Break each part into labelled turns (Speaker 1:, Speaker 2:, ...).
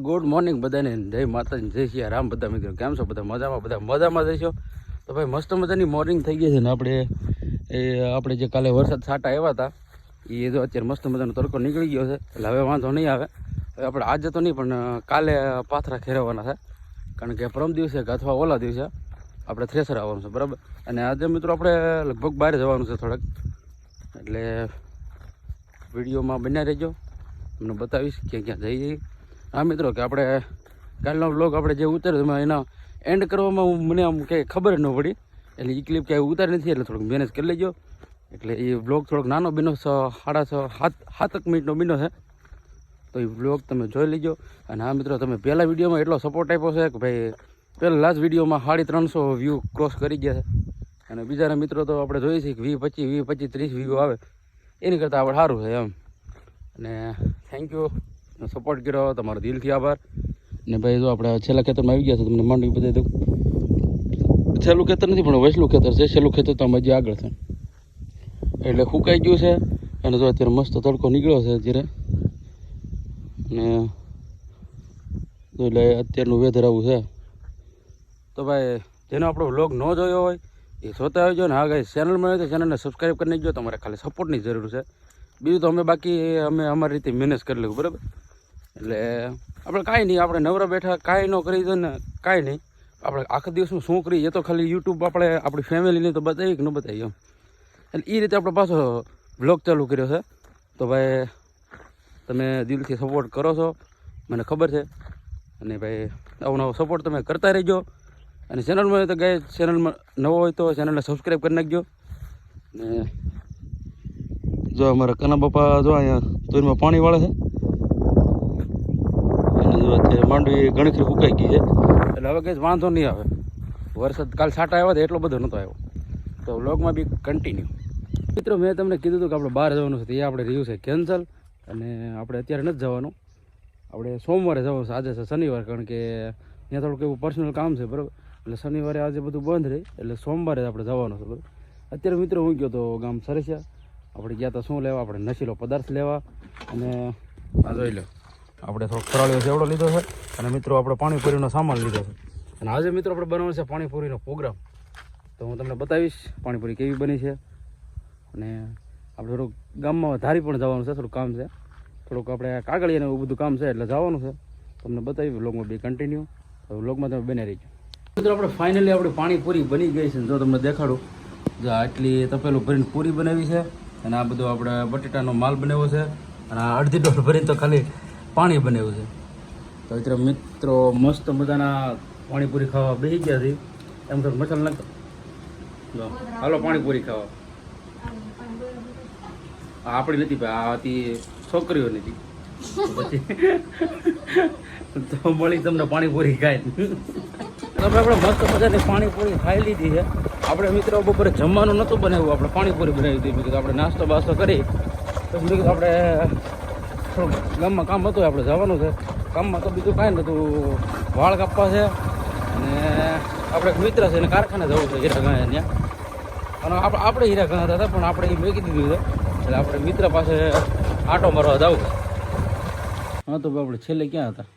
Speaker 1: Good morning બધાને, જય માતાજી, જય શ્રી રામ. બધા મિત્રો કેમ છો? બધા મજામાં જઈશો. તો ભાઈ મસ્ત મજાની મોર્નિંગ થઈ ગઈ છે ને. આપણે જે કાલે વરસાદ છાંટા આવ્યા હતા એ તો અત્યારે મસ્ત મજાનો તડકો નીકળી ગયો છે, એટલે હવે વાંધો નહીં આવે. હવે આપણે આજે તો નહીં પણ કાલે પાથરા ખેરવાના છે, કારણ કે પરમ દિવસે કે અથવા ઓલા દિવસે આપણે થ્રેસર આવવાનું છે, બરાબર. અને આજે મિત્રો આપણે લગભગ બહાર જવાનું છે થોડાક, એટલે વિડીયોમાં બન્યા રહેજો, તમને બતાવીશ ક્યાં ક્યાં જઈએ. હા મિત્રો, કે આપણે કાલનો વ્લોગ આપણે જે ઉતાર્યો એમાં એના એન્ડ કરવામાં મને આમ કંઈ ખબર ન પડી, એટલે એ ક્લિપ ક્યાંય ઉતારી નથી, એટલે થોડુંક મેનેજ કરી લેજો. એટલે એ વ્લોગ થોડોક નાનો બન્યો, 6.5-7 મિનિટનો બન્યો છે, તો એ વ્લોગ તમે જોઈ લેજો. અને હા મિત્રો, તમે પહેલાં વિડીયોમાં એટલો સપોર્ટ આપ્યો છે કે ભાઈ પહેલાં લાસ્ટ વિડીયોમાં 350 વ્યૂ ક્રોસ કરી ગયા છે. અને બીજાના મિત્રો તો આપણે જોઈએ છીએ કે 20, 25, 30 વ્યૂ આવે, એની કરતાં આપણે સારું છે એમ. અને થેન્ક યુ, સપોર્ટ કર્યો, તમારો દિલથી આભાર. ને ભાઈ જો આપણે છેલ્લા ખેતરમાં આવી ગયા છે, તમને માંડવી બતાવી દઉં. છેલ્લું ખેતર નથી પણ વસલું ખેતર છે. છેલ્લું ખેતર તો આમાં હજી આગળ છે, એટલે સુકાઈ ગયું છે. અને જો અત્યારે મસ્ત તડકો નીકળ્યો છે અત્યારે, ને એટલે અત્યારનું વેધર આવું છે. તો ભાઈ જેનો આપણો વ્લોગ ન જોયો હોય એ જોતા આવજો. ને હા ગાઈસ, ચેનલમાં હોય તો ચેનલને સબસ્ક્રાઈબ કરી નાખજો. તમારે ખાલી સપોર્ટની જરૂર છે, બીજું તો અમે અમારી રીતે મેનેજ કરી લઉં, બરાબર. એટલે આપણે કાંઈ નહીં, આપણે નવરા બેઠા કાંઈ ન કરી દો ને, કાંઈ નહીં. આપણે આખા દિવસનું શું કરીએ એ તો ખાલી યુટ્યુબ આપણે આપણી ફેમિલીને તો બતાવીએ કે ન બતાવીએ એમ. એટલે એ રીતે આપણે પાછો વ્લોગ ચાલુ કર્યો છે. તો ભાઈ તમે દિલથી સપોર્ટ કરો છો, મને ખબર છે. અને ભાઈ નવો સપોર્ટ તમે કરતા રહેજો. અને ચેનલમાં હોય તો ગાય, ચેનલમાં નવો હોય તો ચેનલને સબસ્ક્રાઈબ કરી નાખજો. ને જો અમારા કના બાપા જો અહીંયા તોરમાં પાણી વાળે છે, અને જો અત્યારે માંડવી ઘણી સુકાઈ ગઈ છે, એટલે હવે કંઈ વાંધો નહીં આવે. વરસાદ કાલ છાંટા આવ્યા હતા એટલો બધો નહોતો આવ્યો, તો વ્લોગમાં બી કન્ટિન્યુ. મિત્રો મેં તમને કીધું હતું કે આપણે બહાર જવાનું છે, એ આપણે રહ્યું છે કેન્સલ. અને આપણે અત્યારે નથી જવાનું, આપણે સોમવારે જવાનું છે. આજે છે શનિવાર, કારણ કે ત્યાં થોડુંક એવું પર્સનલ કામ છે, બરાબર. એટલે શનિવારે આજે બધું બંધ રહી, એટલે સોમવારે આપણે જવાનું છે, બરાબર. અત્યારે મિત્રો હું ગયો તો ગામ સરસિયા, આપણે ગયા તો શું લેવા, આપણે નશીલો પદાર્થ લેવા. અને આ જોઈ લો, આપણે થોડોક ફરાળીઓ સેવડો લીધો છે, અને મિત્રો આપણે પાણીપુરીનો સામાન લીધો છે. અને આજે મિત્રો આપણે બનાવવાનો છે પાણીપુરીનો પ્રોગ્રામ, તો હું તમને બતાવીશ પાણીપુરી કેવી બની છે. અને આપણે થોડુંક ગામમાં ધારી પણ જવાનું છે, થોડુંક કામ છે, થોડુંક આપણે કાગળિયાને એવું બધું કામ છે, એટલે જવાનું છે. તમને બતાવી વ્લોગમાં બી કન્ટિન્યુ, વ્લોગમાં તમે બને રહીજો. મિત્રો આપણે ફાઇનલી આપણી પાણીપુરી બની ગઈ છે. જો તમને દેખાડું, જો આટલી તપેલું ભરીને પૂરી બનાવી છે, અને આ બધું આપણે બટેટાનો માલ બનાવ્યો છે, અને આ અડધી ડોલ ભરીને તો ખાલી પાણી બનાવ્યું છે. તો અત્યારે મિત્રો મસ્ત મજાના પાણીપુરી ખાવા બેસી ગયા છે. એમ તો મસાલો નાખતો, હાલો પાણીપુરી ખાવા. આપણી નથી ભાઈ, આ હતી છોકરીઓ નથી, પછી તો મળી તમને પાણીપુરી ખાય. આપણે મસ્ત મજાની પાણીપુરી ખાઈ લીધી છે. આપણે મિત્રો બપોરે જમવાનું નહોતું બનાવ્યું, આપણે પાણીપુરી બનાવી દીધી. મેં કીધું આપણે નાસ્તો બાસ્તો કરી, તો મેં કીધું આપણે થોડુંક ગામમાં કામ હતું, આપણે જવાનું છે. કામમાં તો બીજું કાંઈ નહોતું, વાળ કાપવા છે, અને આપણે એક મિત્ર છે એને કારખાને જવું છે હીરા ઘણા ત્યાં. અને આપણે હીરા ઘણા હતા પણ આપણે એ મેકી દીધું છે, એટલે આપણે મિત્ર પાસે આંટો મારવા જવું. હા તો આપણે છેલ્લે ક્યાં હતા?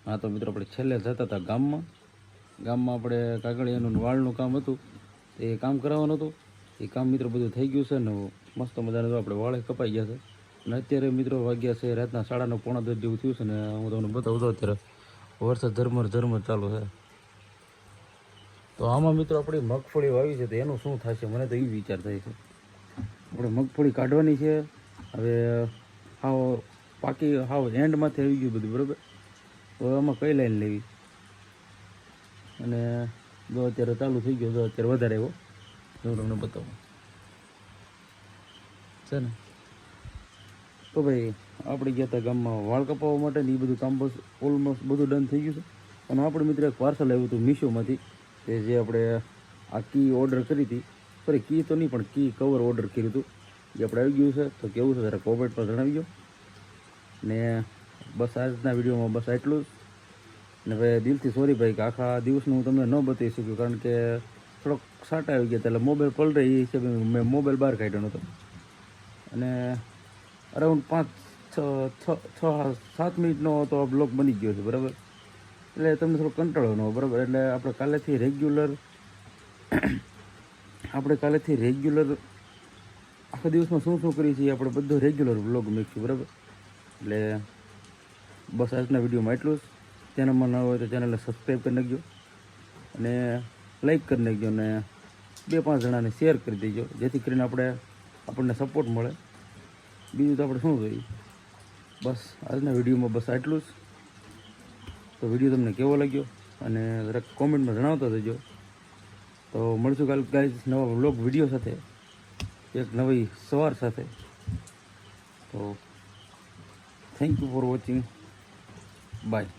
Speaker 1: હા તો મિત્રો આપણે છેલ્લે જતા હતા ગામમાં આપણે કાગળિયાનું વાળનું કામ હતું, એ કામ કરાવવાનું હતું. એ કામ મિત્રો બધું થઈ ગયું છે ને, મસ્ત મજાનું આપણે વાળે કપાઈ ગયા છે. અને અત્યારે મિત્રો વાગ્યા છે રાતના 9:30 પોણા 10 જેવું થયું છે. ને હું તમને બતાવું તો અત્યારે વરસાદ ઝરમર ચાલુ છે. તો આમાં મિત્રો આપણી મગફળી વાવી છે, તો એનું શું થશે મને તો એ વિચાર થાય છે. આપણે મગફળી કાઢવાની છે, હવે હાવ એન્ડમાંથી આવી ગયું બધું, બરાબર. તો આમાં કઈ લાઈન લેવી, અને જો અત્યારે ચાલુ થઈ ગયો, જો અત્યારે વધારે આવ્યો, હું તમને બતાવું છે ને. તો ભાઈ આપણે ગયા હતા ગામમાં વાળ કપાવવા માટે, ને એ બધું કામ બસ ઓલમોસ્ટ બધું ડન થઈ ગયું છે. અને આપણે મિત્ર એક પાર્સલ આવ્યું હતું મીશોમાંથી, કે જે આપણે આ કી ઓર્ડર કરી હતી, સોરી કી તો નહીં પણ કી કવર ઓર્ડર કર્યું હતું, જે આપણે આવી ગયું છે. તો કેવું છે જરા કોમેન્ટ પર જણાવજો. ને બસ આજના વિડીયોમાં બસ એટલું જ. ને ભાઈ દિલથી સોરી ભાઈ કે આખા દિવસનું હું તમને ન બતાવી શક્યું, કારણ કે થોડોક સાટા આવી ગયા હતા, એટલે મોબાઈલ પલટે એ હિસાબે મેં મોબાઈલ બહાર કાઢ્યો નહોતો. અને અરાઉન્ડ 5-6 7 મિનિટનો તો આ બ્લોગ બની ગયો છે, બરાબર. એટલે તમને થોડો કંટાળો ન હોય, બરાબર. એટલે આપણે કાલેથી રેગ્યુલર આખા દિવસમાં શું કરીએ છીએ આપણે બધો રેગ્યુલર બ્લોગ મૂકીશું, બરાબર. એટલે બસ આજના વિડીયોમાં એટલું જ. ચેનલમાં ન હોય તો ચેનલને સબસ્ક્રાઈબ કરી નાખજો અને લાઈક કરી નાખજો અને 2-5 જણાને શેર કરી દેજો, જેથી કરીને આપણને સપોર્ટ મળે. બીજું તો આપણે શું જોઈએ. બસ આજના વિડીયોમાં બસ આટલું જ. તો વિડીયો તમને કેવો લાગ્યો અને જરાક કોમેન્ટમાં જણાવતા જજો. તો મળશું કાલે ગાઈઝ નવા વ્લોગ વિડીયો સાથે, એક નવી સવાર સાથે. તો thank you for watching. By.